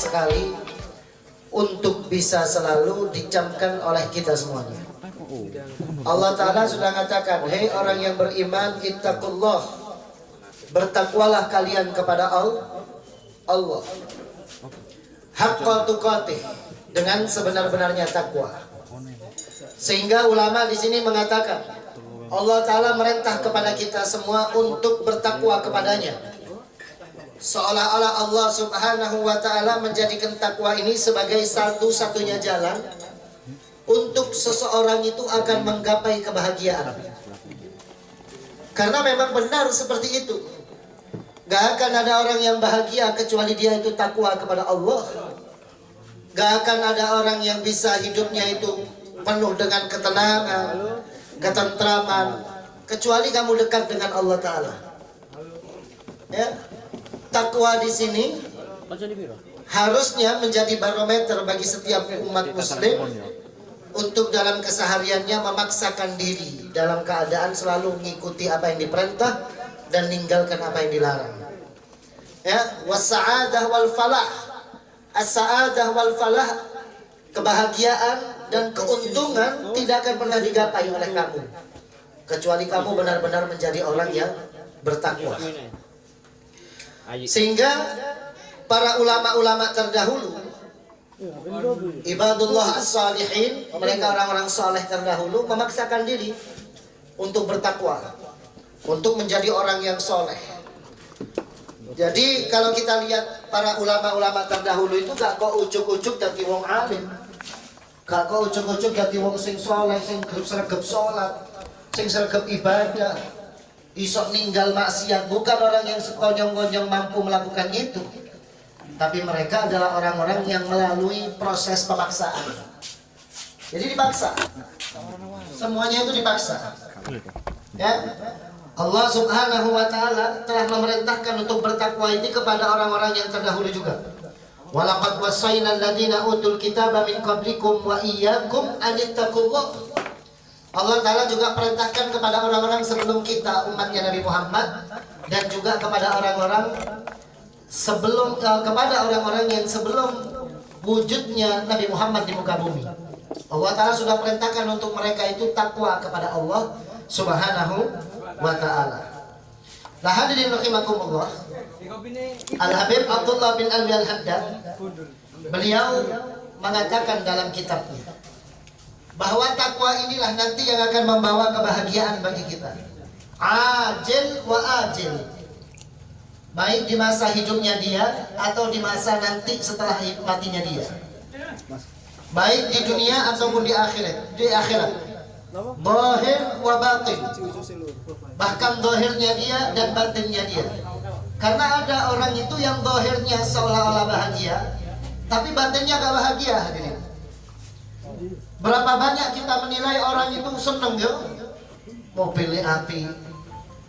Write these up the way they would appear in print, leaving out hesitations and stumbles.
sekali untuk bisa selalu dicamkan oleh kita semuanya. Allah Ta'ala sudah mengatakan, hei orang yang beriman, ittaqullah, bertakwalah kalian kepada Allah haqqa tuqatih, dengan sebenar-benarnya takwa. Sehingga ulama di sini mengatakan Allah Ta'ala merintah kepada kita semua untuk bertakwa kepadanya, seolah-olah Allah Subhanahu wa Ta'ala menjadikan takwa ini sebagai satu-satunya jalan untuk seseorang itu akan menggapai kebahagiaan. Karena memang benar seperti itu. Gak akan ada orang yang bahagia kecuali dia itu takwa kepada Allah. Gak akan ada orang yang bisa hidupnya itu penuh dengan ketenangan, ketentraman, kecuali kamu dekat dengan Allah Ta'ala. Ya, takwa di sini harusnya menjadi barometer bagi setiap umat muslim untuk dalam kesehariannya memaksakan diri dalam keadaan selalu mengikuti apa yang diperintah dan meninggalkan apa yang dilarang. Ya, was-sa'adah wal falah. As-sa'adah wal falah, kebahagiaan dan keuntungan tidak akan pernah digapai oleh kamu kecuali kamu benar-benar menjadi orang yang bertakwa. Sehingga para ulama-ulama terdahulu, ibadullah as-salihin, mereka orang-orang saleh terdahulu, memaksakan diri untuk bertakwa, untuk menjadi orang yang soleh. Jadi kalau kita lihat para ulama-ulama terdahulu itu gak kok ujuk-ujuk dadi wong alim, gak kok ujuk-ujuk dadi wong sing soleh, sing sregep salat, sing sregep ibadah, isok ninggal maksiat. Bukan orang yang sekonyong-konyong mampu melakukan itu, tapi mereka adalah orang-orang yang melalui proses pemaksaan. Jadi dipaksa, semuanya itu dipaksa. Ya, Allah Subhanahu wa Ta'ala telah memerintahkan untuk bertakwa ini kepada orang-orang yang terdahulu juga. Walaqad wasainal ladzina utul kitaba min qablikum wa iyyakum an ittaqullah. Allah Ta'ala juga perintahkan kepada orang-orang sebelum kita, umatnya Nabi Muhammad, dan juga kepada orang-orang sebelum kepada orang-orang yang sebelum wujudnya Nabi Muhammad di muka bumi. Allah Ta'ala sudah perintahkan untuk mereka itu takwa kepada Allah Subhanahu wa Ta'ala. Nah, hadirin rahimakumullah, Al-Habib Abdullah bin Alwi Al-Haddad, beliau mengatakan dalam kitabnya bahwa takwa inilah nanti yang akan membawa kebahagiaan bagi kita, ajil wa ajil, baik di masa hidupnya dia atau di masa nanti setelah matinya dia, baik di dunia ataupun di akhirat. Zahir wa batin, bahkan zahirnya dia dan batinnya dia. Karena ada orang itu yang zahirnya seolah-olah bahagia, tapi batinnya gak bahagia, hadirin. Berapa banyak kita menilai orang itu seneng ya, mobilnya api,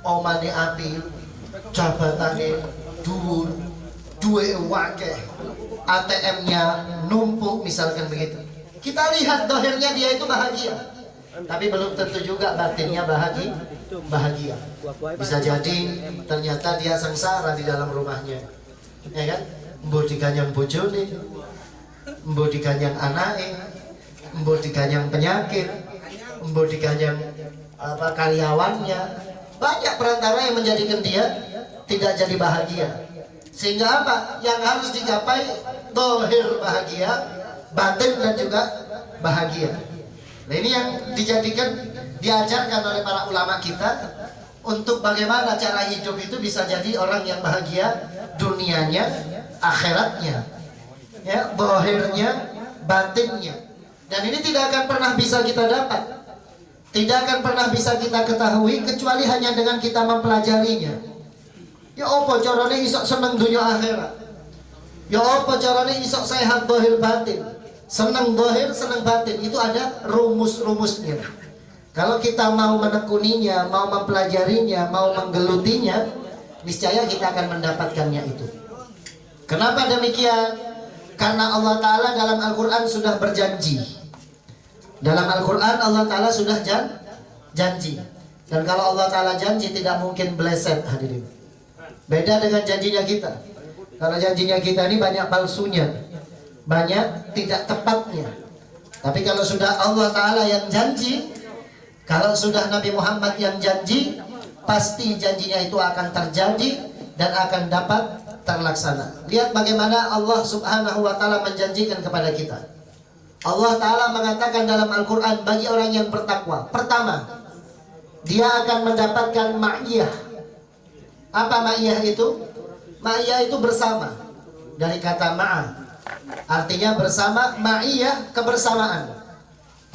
omane api, jabatannya dhuwur, duwe wakeh, ATM-nya numpuk, misalkan begitu. Kita lihat zahirnya dia itu bahagia, tapi belum tentu juga batinnya bahagia. Bisa jadi ternyata dia sengsara di dalam rumahnya, ya kan? Mbok diganyang bojone, mbok diganyang anake, mbok diganyang penyakit, mbok diganyang karyawannya. Banyak perantara yang menjadikan dia tidak jadi bahagia. Sehingga apa? Yang harus dicapai zahir bahagia, batin dan juga bahagia. Nah, ini yang diajarkan oleh para ulama kita untuk bagaimana cara hidup itu bisa jadi orang yang bahagia dunianya, akhiratnya, ya, zahirnya, batinnya. Dan ini tidak akan pernah bisa kita dapat, tidak akan pernah bisa kita ketahui kecuali hanya dengan kita mempelajarinya. Ya apa caranya isok seneng dunia akhirat? Ya apa caranya isok sehat zahir batin? Senang zahir, senang batin, itu ada rumus-rumusnya. Kalau kita mau menekuninya, mau mempelajarinya, mau menggelutinya, niscaya kita akan mendapatkannya itu. Kenapa demikian? Karena Allah Ta'ala dalam Al-Quran sudah berjanji. Dalam Al-Quran Allah Ta'ala sudah janji. Dan kalau Allah Ta'ala janji tidak mungkin meleset, hadirin. Beda dengan janjinya kita. Karena janjinya kita ini banyak palsunya. banyak tidak tepatnya. Tapi kalau sudah Allah Ta'ala yang janji, kalau sudah Nabi Muhammad yang janji, pasti janjinya itu akan terjadi dan akan dapat terlaksana. Lihat bagaimana Allah Subhanahu wa Ta'ala menjanjikan kepada kita. Allah Ta'ala mengatakan dalam Al-Quran bagi orang yang bertakwa, pertama, dia akan mendapatkan ma'iyah. Apa ma'iyah itu? Ma'iyah itu bersama, dari kata ma'a, artinya bersama. Ma'iyah kebersamaan,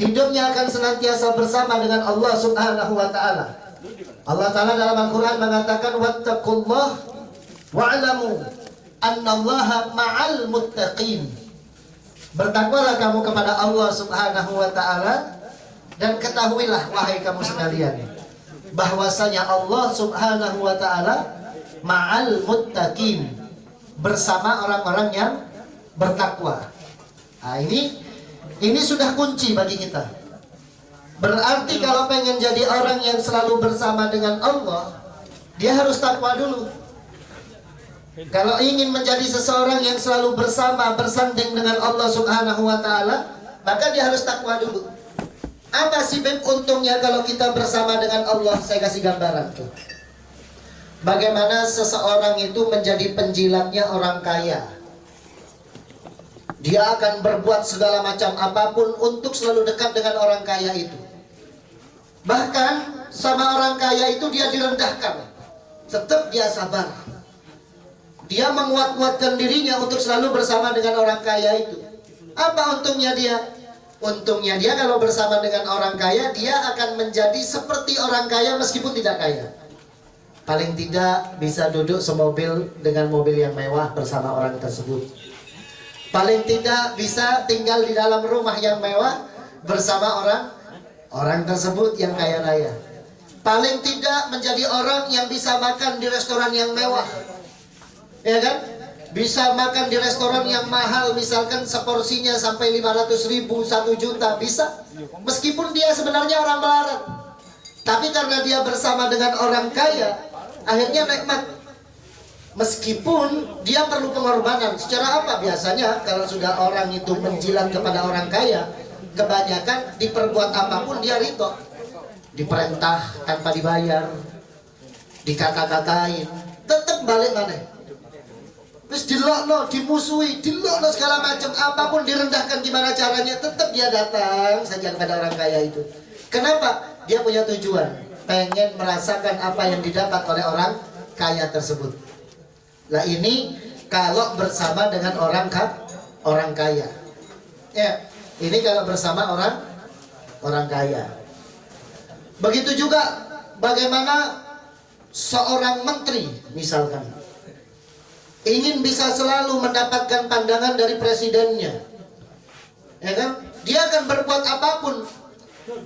hidupnya akan senantiasa bersama dengan Allah Subhanahu wa Ta'ala. Allah Ta'ala dalam Al-Quran mengatakan wattaqullah wa'lamu annallaha ma'al muttaqin. Bertakwalah kamu kepada Allah Subhanahu wa Ta'ala, dan ketahuilah wahai kamu sekalian bahwasanya Allah Subhanahu wa Ta'ala ma'al muttaqin, bersama orang-orang yang bertakwa. Nah, ini sudah kunci bagi kita. Berarti kalau pengen jadi orang yang selalu bersama dengan Allah, dia harus takwa dulu. Kalau ingin menjadi seseorang yang selalu bersanding dengan Allah Subhanahu wa Ta'ala, maka dia harus takwa dulu. Apa sih untungnya kalau kita bersama dengan Allah? Saya kasih gambaran tuh. Bagaimana seseorang itu menjadi penjilatnya orang kaya. Dia akan berbuat segala macam apapun untuk selalu dekat dengan orang kaya itu. Bahkan sama orang kaya itu dia direndahkan, tetap dia sabar. Dia menguat-kuatkan dirinya untuk selalu bersama dengan orang kaya itu. Apa untungnya dia? Untungnya dia kalau bersama dengan orang kaya, dia akan menjadi seperti orang kaya meskipun tidak kaya. Paling tidak bisa duduk semobil dengan mobil yang mewah bersama orang tersebut. Paling tidak bisa tinggal di dalam rumah yang mewah bersama orang tersebut yang kaya raya. Paling tidak menjadi orang yang bisa makan di restoran yang mewah, ya kan? Bisa makan di restoran yang mahal, misalkan seporsinya sampai 500.000, 1 juta, bisa. Meskipun dia sebenarnya orang melarat, tapi karena dia bersama dengan orang kaya, akhirnya nikmat. Meskipun dia perlu pengorbanan. Secara apa? Biasanya kalau sudah orang itu menjilat kepada orang kaya, kebanyakan diperbuat apapun dia ridho. Diperintah tanpa dibayar, dikata-katain, tetap balik mana. Terus dilokno, dimusuhi, dilokno segala macam, apapun direndahkan gimana caranya, tetap dia datang saja kepada orang kaya itu. Kenapa? Dia punya tujuan, pengen merasakan apa yang didapat oleh orang kaya tersebut. Nah ini kalau bersama dengan orang kaya. Ya, ini kalau bersama orang kaya. Begitu juga bagaimana seorang menteri misalkan ingin bisa selalu mendapatkan pandangan dari presidennya, ya kan? Dia akan berbuat apapun,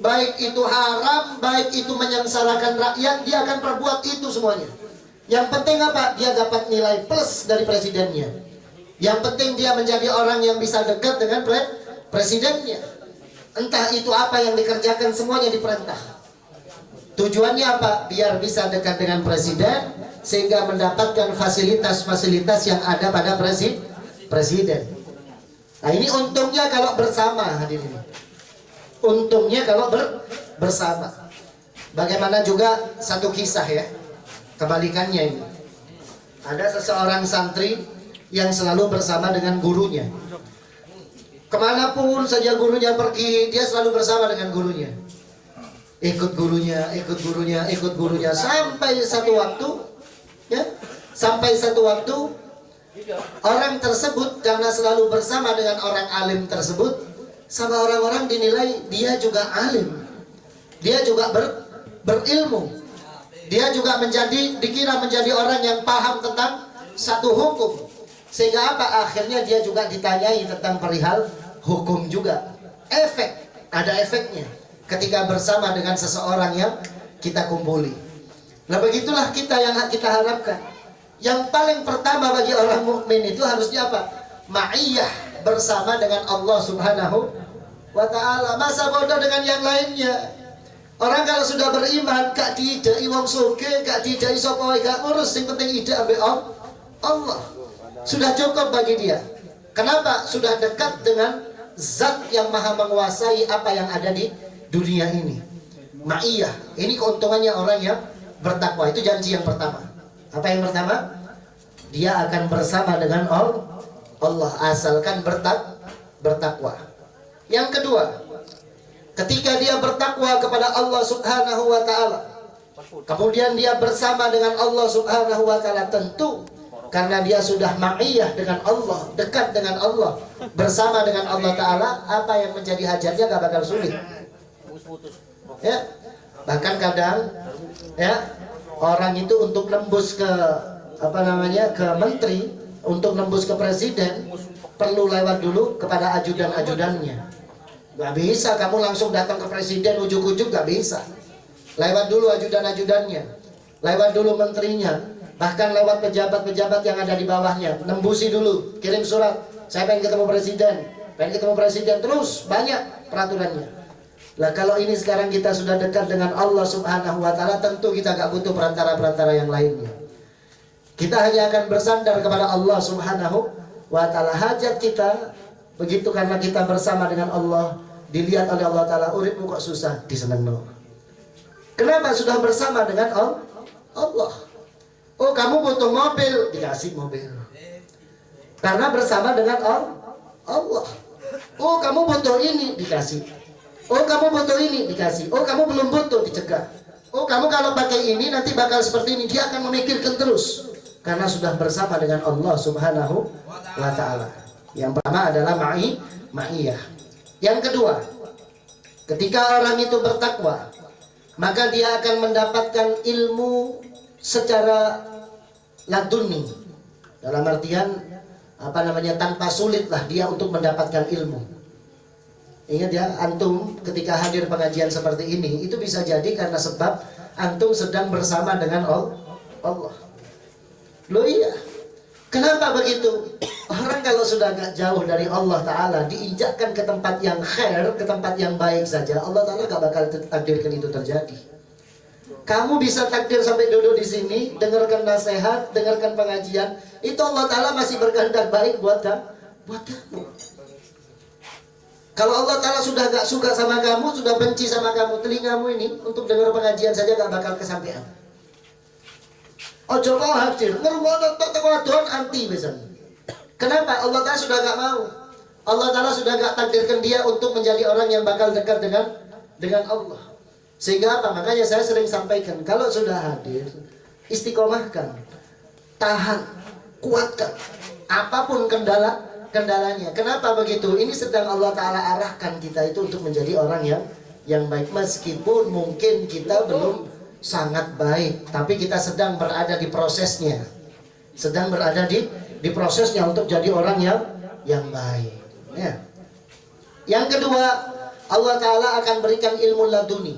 baik itu haram, baik itu menyengsarakan rakyat, dia akan perbuat itu semuanya. Yang penting apa? Dia dapat nilai plus dari presidennya. Yang penting dia menjadi orang yang bisa dekat dengan presidennya. Entah itu apa yang dikerjakan, semuanya diperintah. Tujuannya apa? Biar bisa dekat dengan presiden, sehingga mendapatkan fasilitas-fasilitas yang ada pada presiden. Nah ini untungnya kalau bersama, hadirin. Untungnya kalau bersama. Bagaimana juga satu kisah ya, kebalikannya ini. Ada seseorang santri yang selalu bersama dengan gurunya. Kemanapun saja gurunya pergi, dia selalu bersama dengan gurunya. Ikut gurunya, sampai satu waktu, ya, orang tersebut karena selalu bersama dengan orang alim tersebut, sama orang-orang dinilai dia juga alim, dia juga berilmu, dia juga dikira menjadi orang yang paham tentang satu hukum, sehingga apa? Akhirnya dia juga ditanyai tentang perihal hukum juga. Ada efeknya ketika bersama dengan seseorang yang kita kumpuli. Nah begitulah kita yang kita harapkan. Yang paling pertama bagi orang mukmin itu harusnya apa? Ma'iyah, bersama dengan Allah Subhanahu wa Ta'ala. Masa bodoh dengan yang lainnya. Orang kalau sudah beriman, gak diidai wong soge, gak diidai sapa wae, gak ngurus, yang penting ide ambil Allah. Sudah cukup bagi dia. Kenapa? Sudah dekat dengan zat yang maha menguasai apa yang ada di dunia ini. Ma'iyah. Ini keuntungannya orang yang bertakwa. Itu janji yang pertama. Apa yang pertama? Dia akan bersama dengan Allah asalkan bertakwa. Yang kedua, ketika dia bertakwa kepada Allah Subhanahu wa taala, kemudian dia bersama dengan Allah Subhanahu wa taala, tentu karena dia sudah ma'iyah dengan Allah, dekat dengan Allah, bersama dengan Allah taala, apa yang menjadi hajatnya gak bakal sulit. Ya. Bahkan kadang ya, orang itu untuk nembus ke ke menteri, untuk nembus ke presiden, perlu lewat dulu kepada ajudan-ajudannya. Gak bisa kamu langsung datang ke presiden ujuk-ujuk, gak bisa. Lewat dulu ajudan-ajudannya, lewat dulu menterinya, bahkan lewat pejabat-pejabat yang ada di bawahnya. Nembusi dulu, kirim surat, saya pengen ketemu presiden, terus banyak peraturannya. Lah kalau ini sekarang kita sudah dekat dengan Allah Subhanahu wa taala, tentu kita gak butuh perantara-perantara yang lainnya. Kita hanya akan bersandar kepada Allah Subhanahu wa taala. Hajat kita begitu karena kita bersama dengan Allah, dilihat oleh Allah taala, uripmu kok susah, disenengno. Kenapa? Sudah bersama dengan Allah. Oh, kamu butuh mobil, dikasih mobil. Karena bersama dengan Allah. Oh, kamu butuh ini, dikasih. Oh, kamu butuh ini, dikasih. Oh, kamu belum butuh, dicegah. Oh, kamu kalau pakai ini nanti bakal seperti ini. Dia akan memikirkan terus. Karena sudah bersama dengan Allah Subhanahu wa taala. Yang pertama adalah ma'iyah. Yang kedua, ketika orang itu bertakwa, maka dia akan mendapatkan ilmu secara laduni. Dalam artian tanpa sulit lah dia untuk mendapatkan ilmu. Ingat ya, antum ketika hadir pengajian seperti ini, itu bisa jadi karena sebab antum sedang bersama dengan Allah. Loh iya, kenapa begitu? Orang kalau sudah gak jauh dari Allah Ta'ala, diinjakkan ke tempat yang khair, ke tempat yang baik saja, Allah Ta'ala gak bakal takdirkan itu terjadi. Kamu bisa takdir sampai duduk di sini, dengarkan nasihat, dengarkan pengajian, itu Allah Ta'ala masih berkehendak baik buat kamu. Kalau Allah Ta'ala sudah gak suka sama kamu, sudah benci sama kamu, telingamu ini untuk dengar pengajian saja gak bakal kesampaian. Ojo kau hadir, ngerungokno tok wadon anti besan. Kenapa? Allah Ta'ala sudah gak mau. Allah Ta'ala sudah gak takdirkan dia untuk menjadi orang yang bakal dekat dengan Allah. Sehingga apa? Makanya saya sering sampaikan, kalau sudah hadir, istiqomahkan, tahan, kuatkan, apapun kendalanya. Kenapa begitu? Ini sedang Allah Ta'ala arahkan kita itu untuk menjadi orang yang baik. Meskipun mungkin kita belum sangat baik, tapi kita sedang berada di prosesnya. Sedang berada di prosesnya untuk jadi orang yang baik. Ya. Yang kedua, Allah Ta'ala akan berikan ilmu laduni.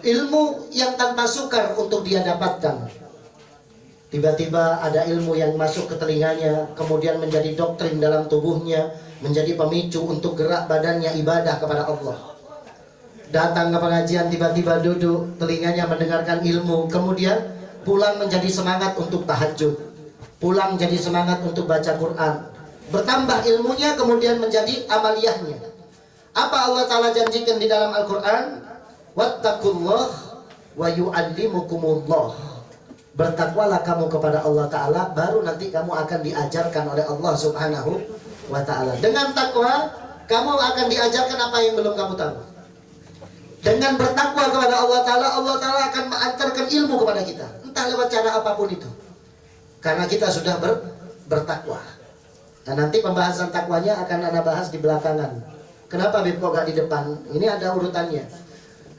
Ilmu yang tanpa sukar untuk dia dapatkan. Tiba-tiba ada ilmu yang masuk ke telinganya, kemudian menjadi doktrin dalam tubuhnya, menjadi pemicu untuk gerak badannya ibadah kepada Allah. Datang ke pengajian, tiba-tiba duduk, telinganya mendengarkan ilmu, kemudian pulang menjadi semangat untuk tahajud, pulang jadi semangat untuk baca Quran, bertambah ilmunya, kemudian menjadi amaliyahnya. Apa Allah Ta'ala janjikan di dalam Al-Quran? Wattaqullah wa yu'allimukumullah. Bertakwalah kamu kepada Allah Ta'ala, baru nanti kamu akan diajarkan oleh Allah Subhanahu wa Ta'ala. Dengan takwa, kamu akan diajarkan apa yang belum kamu tahu. Dengan bertakwa kepada Allah Ta'ala akan mengantarkan ilmu kepada kita, entah lewat cara apapun itu, karena kita sudah bertakwa. Nah, nanti pembahasan takwanya akan Anda bahas di belakangan. Kenapa Habib kok gak di depan? Ini ada urutannya.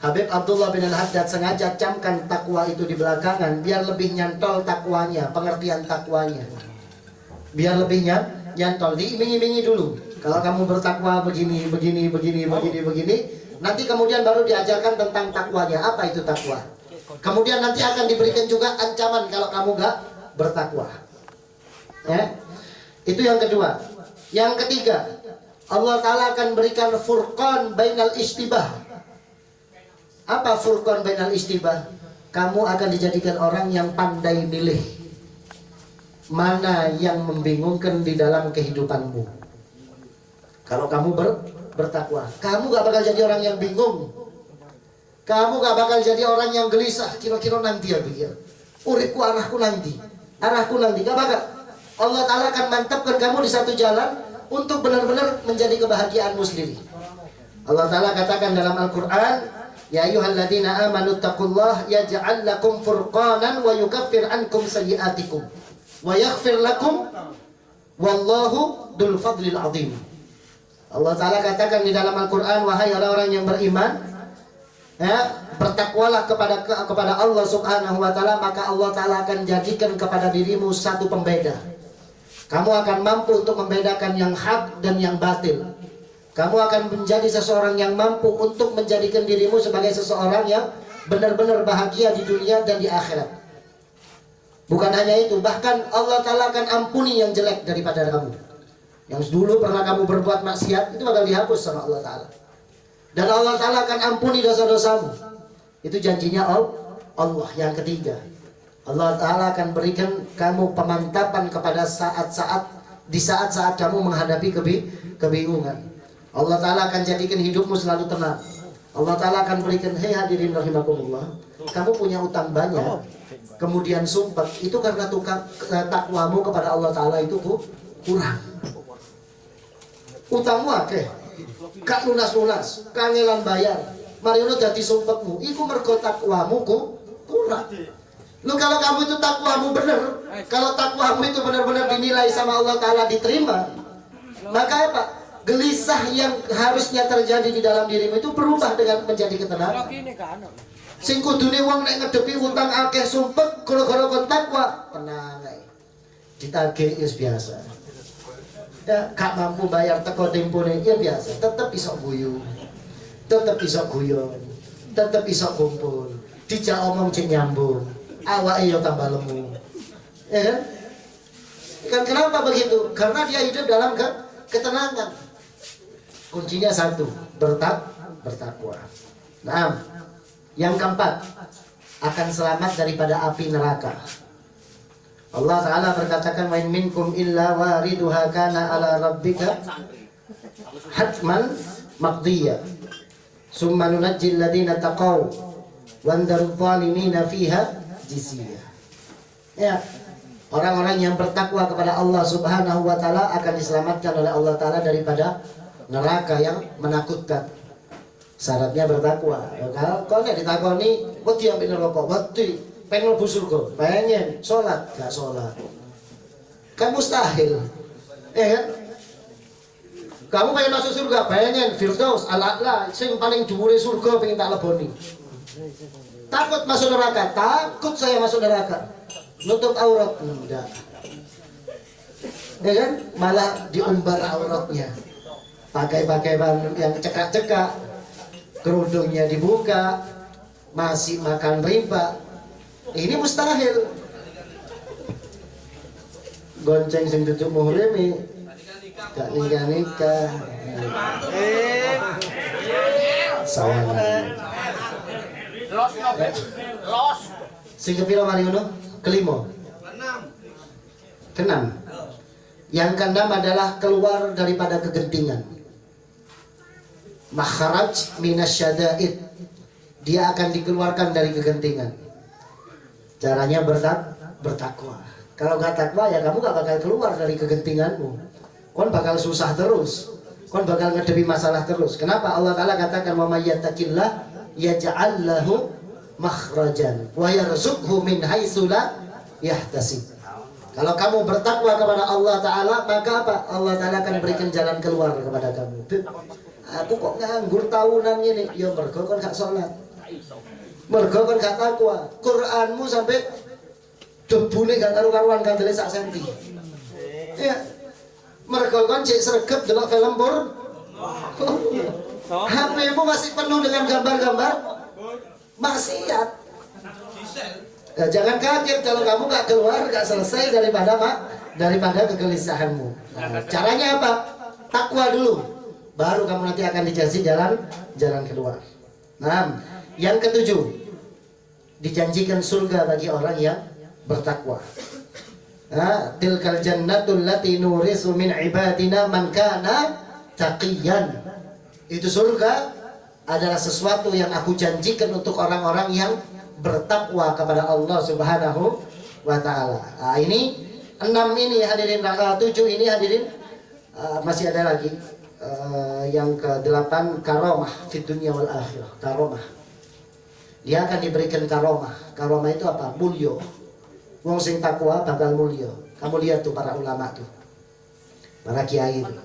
Habib Abdullah bin Al-Haddad sengaja camkan takwa itu di belakangan, biar lebih nyantol takwanya, pengertian takwanya, biar lebih nyantol. Diiming-imingi dulu, kalau kamu bertakwa begini, nanti kemudian baru diajarkan tentang takwanya. Apa itu takwa? Kemudian nanti akan diberikan juga ancaman kalau kamu gak bertakwa. Ya? Itu yang kedua. Yang ketiga, Allah Ta'ala akan berikan furqan bainal istibah. Apa furqan bainal istibah? Kamu akan dijadikan orang yang pandai milih. mana yang membingungkan di dalam kehidupanmu. Kalau kamu bertakwa, kamu gak bakal jadi orang yang bingung. Kamu gak bakal jadi orang yang gelisah. Kira-kira nanti ya pikir, uripku arahku nanti, gak bakal. Allah Ta'ala akan mantapkan kamu di satu jalan untuk benar-benar menjadi kebahagiaanmu sendiri. Allah Ta'ala katakan dalam Al-Quran, ya ayyuhalladzina amanu taqullah yaj'al lakum furqanan wa yukaffir ankum sayyi'atikum wa yaghfir lakum wallahu dzul fadlil azim. Allah Ta'ala katakan di dalam Al-Quran, wahai orang-orang yang beriman, ya, bertakwalah kepada Allah Subhanahu wa Ta'ala, maka Allah Ta'ala akan jadikan kepada dirimu satu pembeda. Kamu akan mampu untuk membedakan yang hak dan yang batil. Kamu akan menjadi seseorang yang mampu untuk menjadikan dirimu sebagai seseorang yang benar-benar bahagia di dunia dan di akhirat. Bukan hanya itu, bahkan Allah Ta'ala akan ampuni yang jelek daripada kamu. Yang dulu pernah kamu berbuat maksiat, itu bakal dihapus sama Allah Ta'ala. Dan Allah Ta'ala akan ampuni dosa-dosamu. Itu janjinya Allah. Yang ketiga, Allah Ta'ala akan berikan kamu pemantapan kepada di saat-saat kamu menghadapi kebingungan. Allah Ta'ala akan jadikan hidupmu selalu tenang. Allah Ta'ala akan berikan, hei hadirin rahimakumullah, kamu punya utang banyak, kemudian sumpah, itu karena takwamu kepada Allah Ta'ala itu kurang. Utangmu akeh, gak lunas-lunas, kangelan bayar, mariono dadi sumpahmu, itu mergo takwamu kurang. Lu kalau kamu itu takwamu benar, kalau takwamu itu benar-benar dinilai sama Allah Ta'ala diterima, maka apa? Gelisah yang harusnya terjadi di dalam dirimu itu berubah dengan menjadi ketenangan. Sing kudune wong nek ngedepi utang akeh sumpek gara-gara kon takwa, tenang ae. Ditagih is biasa. Ya, gak mampu bayar teko tempone ya biasa, tetep iso guyu. Tetep iso guyon. Tetep iso kumpul. Dijak omong cek nyambung. Awake yo tambah lemu. Ya kan? Kan kenapa begitu? Karena dia hidup dalam ketenangan. Kuncinya satu, bertakwa. Nah, yang keempat, akan selamat daripada api neraka. Allah Ta'ala berkatakan, wa in minkum illa wariduha kana ala rabbika hatman maqdiya summa nunajjil ladina taqaw wa ndaru zalimina fiha jizya. Ya, orang-orang yang bertakwa kepada Allah Subhanahu wa Ta'ala akan diselamatkan oleh Allah Ta'ala daripada neraka yang menakutkan. Syaratnya bertakwa. Kalau nggak ditakoni, wedi ambil neraka, wedi pengen mlebu surga, pengen sholat, gak sholat, kan mustahil. Kan? Kamu pengen masuk surga, pengen Firdaus, al-a'la, sing paling dhuwure surga pengen tak leboni. Takut masuk neraka, takut saya masuk neraka. Nutup aurat, enggak. Ya kan? Malah diumbar auratnya. Pakai yang cekak-cekak, kerudungnya dibuka, masih makan riba. Ini mustahil. Gonceng sing tutup muhrimi, gak nikah. Sawangan. Los. Sing kepiro mari ngono? Kelima. Keenam. Yang keenam adalah keluar daripada kegentingan. Makhraj minasyada'id. Dia akan dikeluarkan dari kegentingan. Caranya bertakwa. Kalau gak takwa ya kamu gak bakal keluar dari kegentinganmu. Kon bakal susah terus. Kon bakal ngedepi masalah terus. Kenapa? Allah Ta'ala katakan wa may yattaqillah yaj'al lahu makhrajan wa yarzuqhu min haitsu la yahtasib. Kalau kamu bertakwa kepada Allah Ta'ala, maka apa? Allah Ta'ala akan berikan jalan keluar kepada kamu. Aku kok nganggur tahunan ini? Ya mergo kon gak sholat, mergo kon gak takwa. Quranmu sampai debune gak karu-karuan kandele sak senti. Ya. Mergo kon cek sregep delok film porn. HP-mu masih penuh dengan gambar-gambar maksiat. Nah, jangan kaget kalau kamu gak keluar, gak selesai daripada kegelisahanmu. Nah, caranya apa? Takwa dulu, baru kamu nanti akan dikasih jalan keluar. Nah, yang ketujuh, dijanjikan surga bagi orang yang bertakwa. Tilkal jannatul lati nurisu min ibadina man kana taqiyan. Itu surga adalah sesuatu yang aku janjikan untuk orang-orang yang bertakwa kepada Allah Subhanahu wa taala. Nah, ini 6 ini hadirin, 7 ini hadirin, masih ada lagi. Yang ke-8 karomah fid dunya wal akhirah. Karomah. Dia akan diberikan karomah. Karomah itu apa? Mulya. Wong sing takwa bakal mulya. Kamu lihat tuh para ulama tuh, para kiai itu,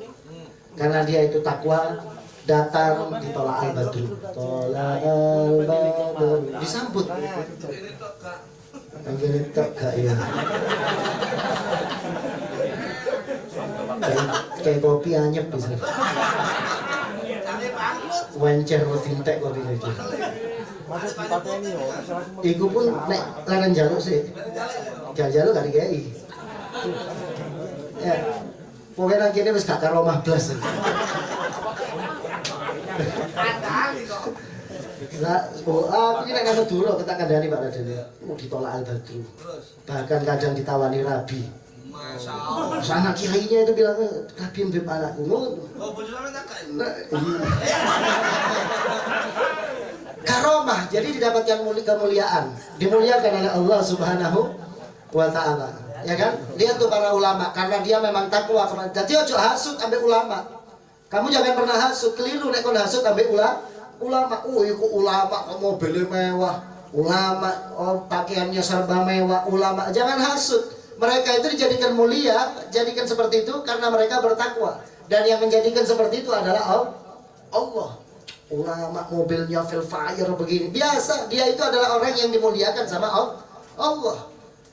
karena dia itu takwa, datang ditolak al-badru, tolak al-badru, disambut. Anjir tok gak ya. Kayak kopi anyep bisa. Wencer tintek kopi itu. Iku pun nek leren jaluk sih. Jaluk gak dikei. Ya. Pokoknya kene wis gak karo omah blas. Aku ini nek dulu kita kandhani Pak Raden. Mau ditolak al-badru. Bahkan kadang ditawani rabi. Anak kiainya itu bilang, rabi mbek anakku. Oh, bojo sampean tak karomah, jadi didapatkan kemuliaan, dimuliakan oleh Allah Subhanahu wa taala. Ya kan? Lihat tuh para ulama, karena dia memang takwa. Jadi ojo hasud ambek ulama. Kamu jangan pernah hasud, keliru nek kon hasud ambek ulama. Iku ulama kok mobilnya mewah, ulama pakaiannya serba mewah, ulama. Jangan hasud. Mereka itu dijadikan mulia, jadikan seperti itu karena mereka bertakwa. Dan yang menjadikan seperti itu adalah Allah. Ulama mobilnya Velfire begini biasa, dia itu adalah orang yang dimuliakan sama Allah.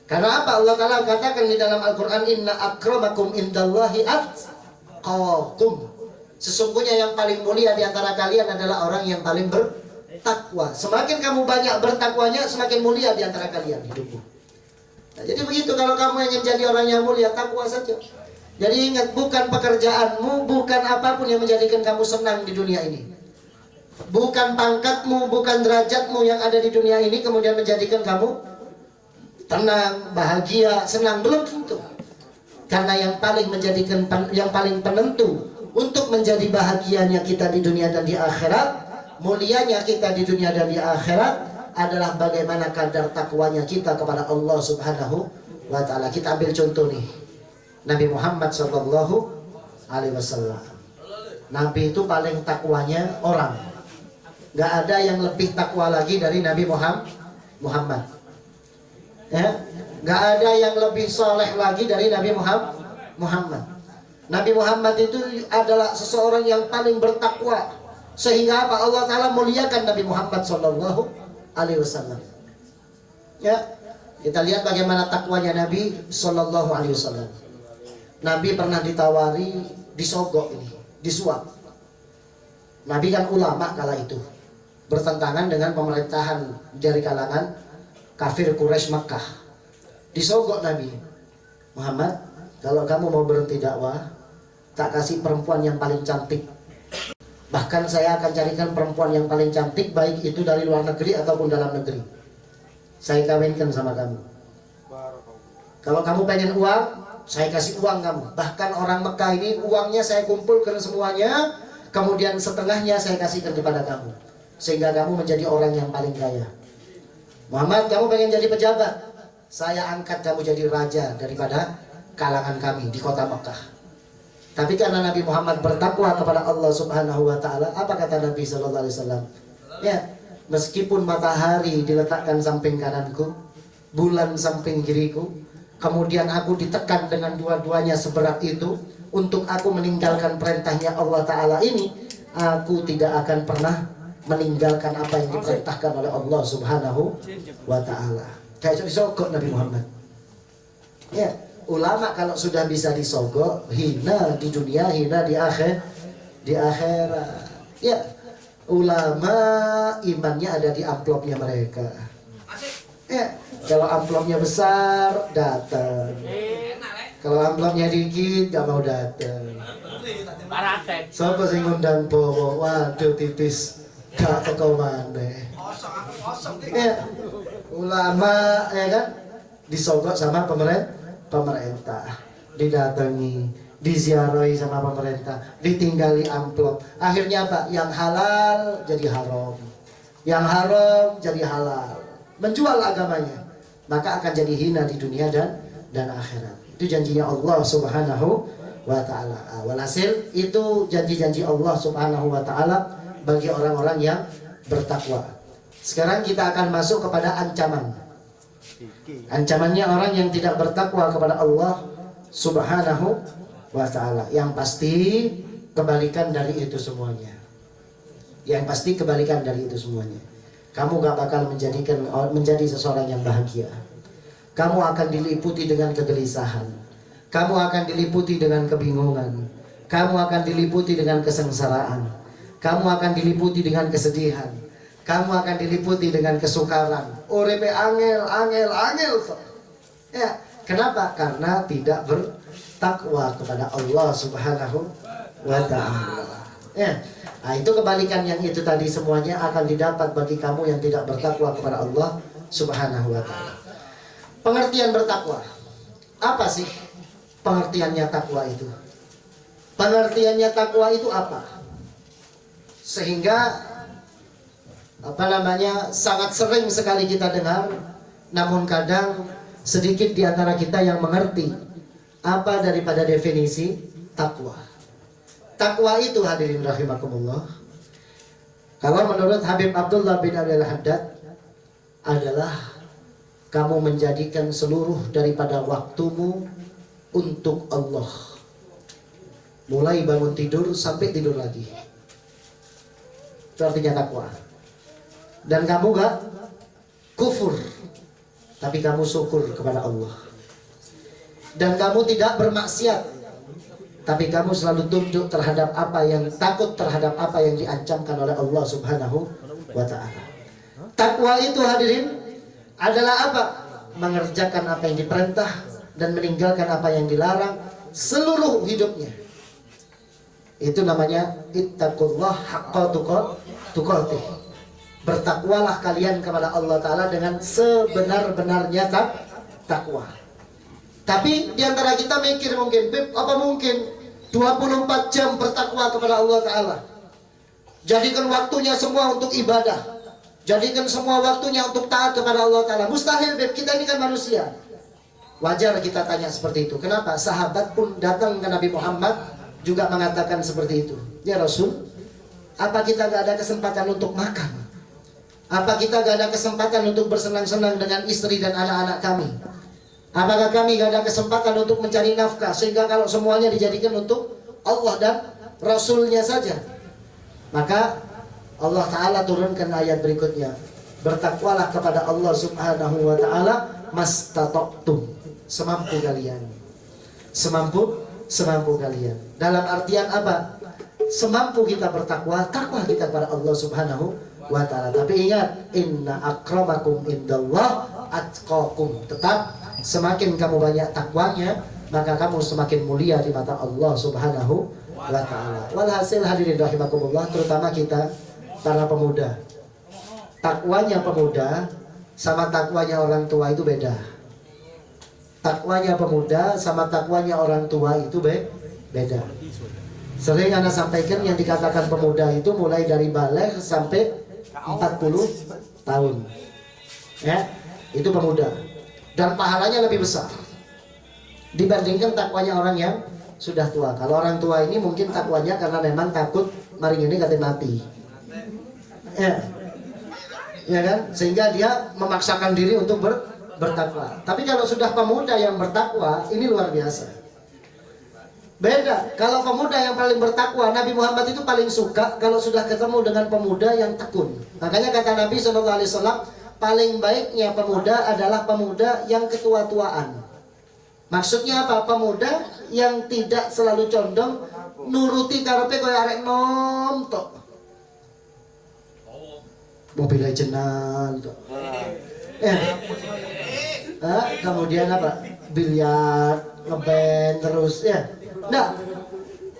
Karena apa? Allah Ta'ala katakan di dalam Al-Quran, inna akramakum indallahi atqakum. Sesungguhnya yang paling mulia di antara kalian adalah orang yang paling bertakwa. Semakin kamu banyak bertakwanya, semakin mulia di antara kalian hidupmu. Nah, jadi begitu, kalau kamu ingin jadi orang yang mulia, takwa saja. Jadi ingat, bukan pekerjaanmu, bukan apapun yang menjadikan kamu senang di dunia ini. Bukan pangkatmu, bukan derajatmu yang ada di dunia ini kemudian menjadikan kamu tenang, bahagia, senang, belum tentu. Karena yang paling penentu untuk menjadi bahagianya kita di dunia dan di akhirat, mulianya kita di dunia dan di akhirat adalah bagaimana kadar takwanya kita kepada Allah Subhanahu wa taala. Kita ambil contoh nih. Nabi Muhammad sallallahu alaihi wasallam. Nabi itu paling takwanya orang. Gak ada yang lebih takwa lagi dari Nabi Muhammad. Ya, gak ada yang lebih soleh lagi dari Nabi Muhammad. Nabi Muhammad itu adalah seseorang yang paling bertakwa, sehingga apa? Allah Ta'ala muliakan Nabi Muhammad Sallallahu Alaihi Wasallam. Ya, kita lihat bagaimana takwanya Nabi Sallallahu Alaihi Wasallam. Nabi pernah ditawari, disogok ini, disuap. Nabi kan ulama kala itu, bertentangan dengan pemerintahan dari kalangan kafir Quraisy Makkah. Disogok Nabi, Muhammad, kalau kamu mau berhenti dakwah, tak kasih perempuan yang paling cantik. Bahkan saya akan carikan perempuan yang paling cantik, baik itu dari luar negeri ataupun dalam negeri. Saya kawinkan sama kamu. Kalau kamu pengen uang, saya kasih uang kamu. Bahkan orang Mekah ini uangnya saya kumpulkan semuanya, kemudian setengahnya saya kasihkan kepada kamu, sehingga kamu menjadi orang yang paling kaya. Muhammad, kamu pengen jadi pejabat, saya angkat kamu jadi raja daripada kalangan kami di kota Mekah. Tapi karena Nabi Muhammad bertakwa kepada Allah Subhanahu wa taala, apa kata Nabi sallallahu alaihi wasallam? Ya, meskipun matahari diletakkan samping kananku, bulan samping kiriku, kemudian aku ditekan dengan dua-duanya seberat itu untuk aku meninggalkan perintahnya Allah Ta'ala ini, aku tidak akan pernah meninggalkan apa yang diperintahkan oleh Allah Subhanahu wa Ta'ala. Kayak disogok Nabi Muhammad. Ya, ulama kalau sudah bisa disogok, hina di dunia, hina di akhirat. Ya, ulama imannya ada di amplopnya mereka. Ya, kalau amplopnya besar datang. Kalau amplopnya dikit gak mau datang. Siapa sing ngundang bawa? Waduh tipis, gak teko maneh. Ya, ulama ya kan disogok sama pemerintah, didatangi, diziarahi sama pemerintah, ditinggali amplop. Akhirnya apa? Yang halal jadi haram, yang haram jadi halal. Menjual agamanya, maka akan jadi hina di dunia dan akhirat. Itu janjinya Allah Subhanahu wa ta'ala. Walhasil itu janji-janji Allah Subhanahu wa ta'ala bagi orang-orang yang bertakwa. Sekarang kita akan masuk kepada ancaman. Ancamannya orang yang tidak bertakwa kepada Allah Subhanahu wa ta'ala. Yang pasti kebalikan dari itu semuanya. Yang pasti kebalikan dari itu semuanya. Kamu gak bakal menjadi seseorang yang bahagia. Kamu akan diliputi dengan kegelisahan. Kamu akan diliputi dengan kebingungan. Kamu akan diliputi dengan kesengsaraan. Kamu akan diliputi dengan kesedihan. Kamu akan diliputi dengan kesukaran. Urepe angel. Ya, kenapa? Karena tidak bertakwa kepada Allah Subhanahu wa ta'ala. Ya. Nah, itu kebalikan yang itu tadi semuanya akan didapat bagi kamu yang tidak bertakwa kepada Allah Subhanahu wa ta'ala. Pengertian bertakwa. Apa sih pengertiannya takwa itu? Pengertiannya takwa itu apa? Sehingga sangat sering sekali kita dengar, namun kadang sedikit di antara kita yang mengerti apa daripada definisi takwa. Takwa itu, hadirin rahimakumullah, kalau menurut Habib Abdullah bin Abi al-Haddad, adalah kamu menjadikan seluruh daripada waktumu untuk Allah, mulai bangun tidur sampai tidur lagi. Itu artinya takwa. Dan kamu gak kufur, tapi kamu syukur kepada Allah. Dan kamu tidak bermaksiat, tapi kamu selalu tunduk terhadap apa yang, takut terhadap apa yang diancamkan oleh Allah Subhanahu wa ta'ala. Takwa itu, hadirin, adalah apa? Mengerjakan apa yang diperintah dan meninggalkan apa yang dilarang seluruh hidupnya. Itu namanya ittaqullah haqqa tuqatih. Bertakwalah kalian kepada Allah Ta'ala dengan sebenar-benarnya takwa. Tapi diantara kita mikir mungkin, apa mungkin 24 jam bertakwa kepada Allah Ta'ala? Jadikan waktunya semua untuk ibadah, jadikan semua waktunya untuk taat kepada Allah Ta'ala. Mustahil, Beb, kita ini kan manusia. Wajar kita tanya seperti itu. Kenapa? Sahabat pun datang ke Nabi Muhammad juga mengatakan seperti itu. Ya Rasul, apa kita gak ada kesempatan untuk makan? Apa kita gak ada kesempatan untuk bersenang-senang dengan istri dan anak-anak kami? Apakah kami gak ada kesempatan untuk mencari nafkah, sehingga kalau semuanya dijadikan untuk Allah dan Rasulnya saja? Maka Allah Ta'ala turunkan ayat berikutnya, bertakwalah kepada Allah Subhanahu wa ta'ala mastata'tum, semampu kalian. Semampu kalian. Dalam artian apa? Semampu kita bertakwa, takwa kita kepada Allah Subhanahu wa ta'ala. Tapi ingat, inna akramakum indallah atqakum. Tetap semakin kamu banyak takwanya, maka kamu semakin mulia di mata Allah Subhanahu wa ta'ala. Walhasil, hadirin rahimakumullah, terutama kita para pemuda, takwanya pemuda sama takwanya orang tua itu beda. Takwanya pemuda sama takwanya orang tua itu beda. Sering Anda sampaikan, yang dikatakan pemuda itu mulai dari balik sampai 40 tahun. Ya, itu pemuda. Dan pahalanya lebih besar dibandingkan takwanya orang yang sudah tua. Kalau orang tua ini mungkin takwanya karena memang takut maring ini kata mati. Ya kan? Sehingga dia memaksakan diri untuk bertakwa. Tapi kalau sudah pemuda yang bertakwa, ini luar biasa. Beda. Kalau pemuda yang paling bertakwa, Nabi Muhammad itu paling suka kalau sudah ketemu dengan pemuda yang tekun. Makanya kata Nabi SAW, paling baiknya pemuda adalah pemuda yang ketua-tuaan. Maksudnya apa? Pemuda yang tidak selalu condong nuruti karepe koyo arek nom tok. Mobil Legendan tok. Kemudian apa? Biliar, ngeband terus ya. Nah,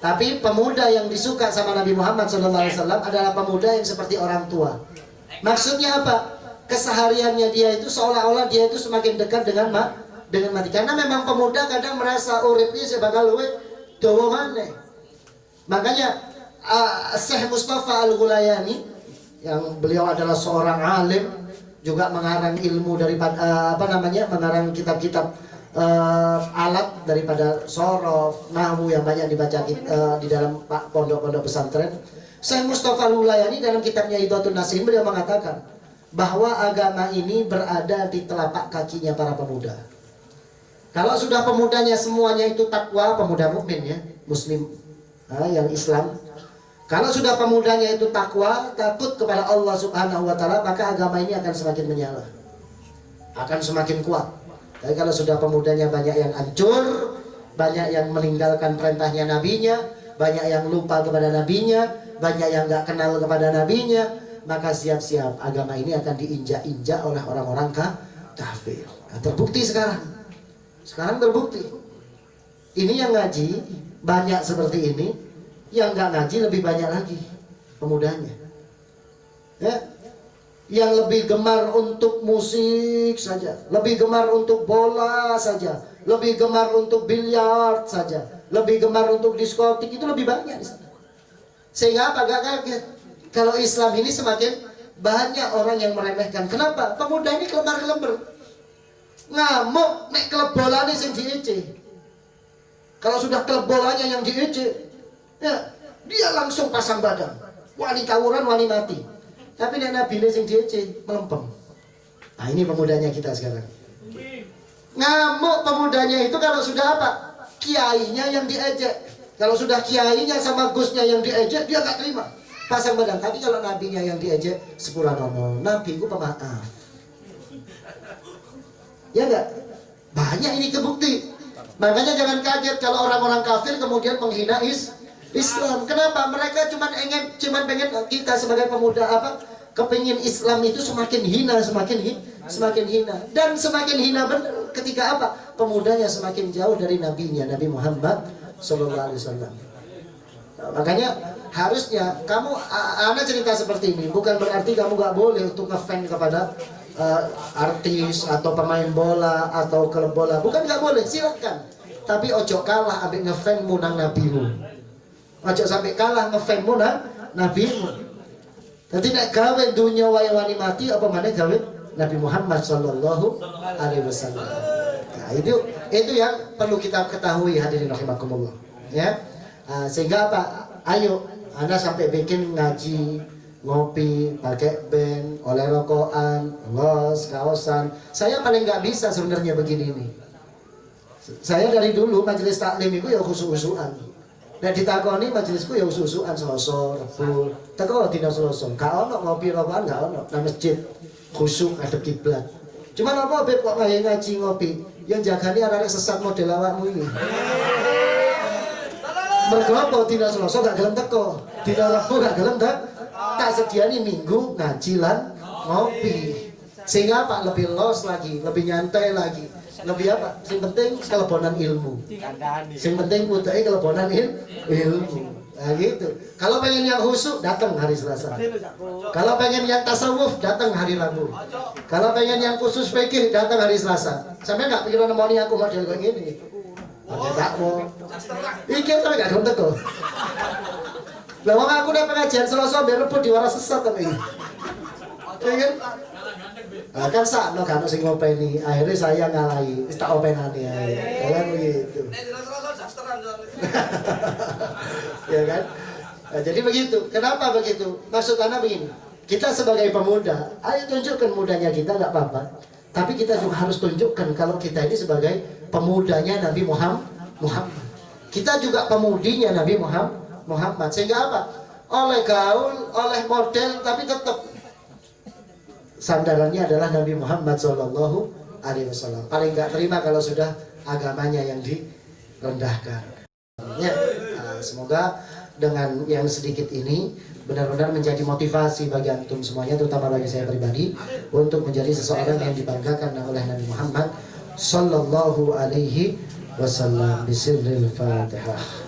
tapi pemuda yang disuka sama Nabi Muhammad SAW adalah pemuda yang seperti orang tua. Maksudnya apa? Kesehariannya dia itu seolah-olah dia itu semakin dekat dengan mati. Karena memang pemuda kadang merasa uripnya bakal luwih dawa maneh. Makanya Syekh Mustafa Al-Ghulayani yang beliau adalah seorang alim, juga mengarang ilmu daripada mengarang kitab-kitab alat daripada sorof, nahwu yang banyak dibaca di dalam pondok-pondok pesantren. Syekh Mustafa Al-Ghulayani dalam kitabnya Idhatun Nasihin beliau mengatakan bahwa agama ini berada di telapak kakinya para pemuda. Kalau sudah pemudanya semuanya itu takwa, pemuda mukmin ya, muslim yang Islam. Kalau sudah pemudanya itu takwa, takut kepada Allah Subhanahu wa taala, maka agama ini akan semakin menyala. Akan semakin kuat. Tapi kalau sudah pemudanya banyak yang hancur, banyak yang meninggalkan perintahnya nabinya, banyak yang lupa kepada nabinya, banyak yang enggak kenal kepada nabinya, maka siap-siap agama ini akan diinjak-injak oleh orang-orang kafir. Nah, terbukti sekarang. Sekarang terbukti. Ini yang ngaji banyak seperti ini, yang nggak ngaji lebih banyak lagi pemudanya. Ya, yang lebih gemar untuk musik saja, lebih gemar untuk bola saja, lebih gemar untuk biliar saja, lebih gemar untuk diskotik, itu lebih banyak di sana. Sehingga apa? Gak kaget kalau Islam ini semakin banyak orang yang meremehkan. Kenapa? Pemuda ini kelembar-kelembar, ngamuk nek klub bolanya sing diece. Kalau sudah klub bolanya yang diece, ya, dia langsung pasang badan, wani tawuran, wani mati. Tapi nek nabine sing diece melempem. Nah, ini pemudanya kita sekarang. Ngamuk pemudanya itu kalau sudah apa? Kiainya yang diejek. Kalau sudah kiainya sama gusnya yang diejek, dia gak terima, pasang badan. Tapi kalau nabinya yang diejek, sepura nono, nabi ku pemaaf. Ya enggak? Banyak ini kebukti. Makanya jangan kaget kalau orang-orang kafir kemudian menghina Islam. Kenapa? Mereka cuman pengen kita sebagai pemuda kepingin Islam itu semakin hina, semakin hina. Dan semakin hina benar ketika apa? Pemudanya semakin jauh dari nabinya, Nabi Muhammad Sallallahu Alaihi Wasallam. Makanya harusnya kamu, Ana cerita seperti ini bukan berarti kamu gak boleh untuk ngefans kepada artis atau pemain bola atau klub bola, bukan gak boleh, silakan. Tapi ojo kalah ambek ngefans nang nabimu. Ojo sampai kalah ngefans nang nabimu. Jadi nek gawe dunia wani mati apa maneh gawe Nabi Muhammad Sallallahu Alaihi Wasallam. Nah, itu yang perlu kita ketahui, hadirin rahimakumullah. Ya, sehingga apa? Ayo, Anda sampai bikin ngaji, ngopi, pakai band, oleh rokokan, los, kaosan. Saya paling nggak bisa sebenarnya begini nih. Saya dari dulu majelis taklim itu ya khusus-khususan. Dan ditakoni majelisku ya khusus-khususan, Selasa, Rabu. Teko dina Selasa, gak ono ngopi rokokan, gak ono nang masjid. Khusuk ngadep kiblat. Cuman apa beb kok ngaji ngopi? Yang jagani arek sesat model awakmu ini. Mergo apa dina Selasa gak gelem teko, dina Rabu gak gelem tak sediani Minggu ngaji lan ngopi. Sehingga apa? Lebih los lagi, lebih nyantai lagi. Lebih apa? Sing penting kelebonan ilmu. Sing penting utake kelebonan ilmu. Nah gitu. Kalau pengen yang khusyuk datang hari Selasa. Kalau pengen yang tasawuf datang hari Rabu. Kalau pengen yang khusus fikih datang hari Selasa. Sampai nggak pikiran nemoni aku model kayak gini. Pakai takwo. Iki sampe gak gelem teko. Lah wong aku nek pengajian Selasa biar rebut diwaras sesat tapi. Ya kan? Nah, kan sakno kan sing ngopeni. Akhirnya saya ngalahi. Wis tak openane ae. Kalian begitu. Ya kan? Nah, jadi begitu. Kenapa begitu? Maksud Anda begini. Kita sebagai pemuda, ayo tunjukkan mudanya kita, nggak apa-apa. Tapi kita juga harus tunjukkan kalau kita ini sebagai pemudanya Nabi Muhammad. Kita juga pemudinya Nabi Muhammad. Sehingga apa? Oleh gaul, oleh model, tapi tetap sandarannya adalah Nabi Muhammad Sallallahu Alaihi Wasallam. Paling nggak terima kalau sudah agamanya yang direndahkan. Ya, semoga dengan yang sedikit ini benar-benar menjadi motivasi bagi antum semuanya, terutama bagi saya pribadi, untuk menjadi seseorang yang dibanggakan oleh Nabi Muhammad Sallallahu Alaihi Wasallam. Bismillahirrahmanirrahim.